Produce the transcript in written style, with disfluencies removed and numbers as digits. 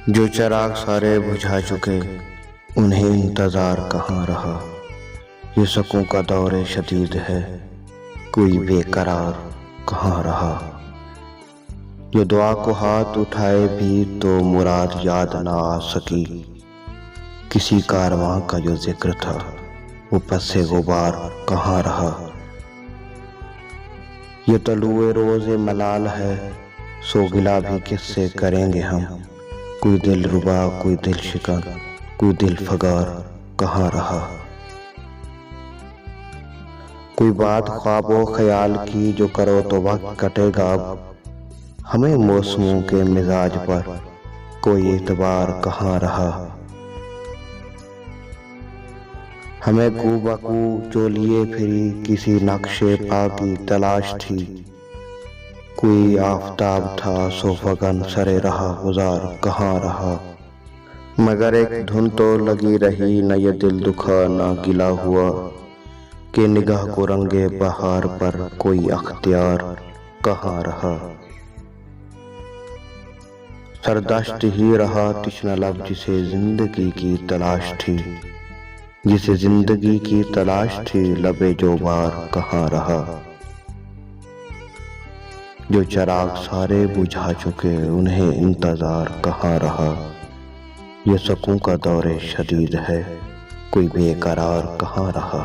जो चिराग सारे बुझा चुके उन्हें इंतज़ार कहाँ रहा। ये शकों का दौर शदीद है, कोई बेकरार कहाँ रहा। ये दुआ को हाथ उठाए भी तो मुराद याद ना आ सकी। किसी कारवां का जो जिक्र था वो पसे गुबार कहाँ रहा। ये तलुए रोज़े मलाल है, सो गिला भी किससे करेंगे हम। कोई दिल रुबा, कोई दिल शिकन, कोई दिल फगार कहाँ रहा। कोई बात ख्वाबो ख्याल की जो करो तो वक्त कटेगा अब। हमें मौसमों के मिजाज पर कोई एतबार कहाँ रहा। हमें कूबकू जो लिए फिरी किसी नक्शे पा की तलाश थी। कोई आफताब था सो फगन सरे रहा गुजार कहाँ रहा। मगर एक धुन तो लगी रही, न ये दिल दुखा न गिला हुआ कि निगाह को रंगे बहार पर कोई अख्तियार कहाँ रहा। सरदश्त ही रहा तिश्ना लब जिसे जिंदगी की तलाश थी। जिसे जिंदगी की तलाश थी लबे जो बार कहाँ रहा। जो चिराग सारे बुझा चुके उन्हें इंतजार कहाँ रहा। ये शकों का दौर शदीद है, कोई बेकरार कहाँ रहा।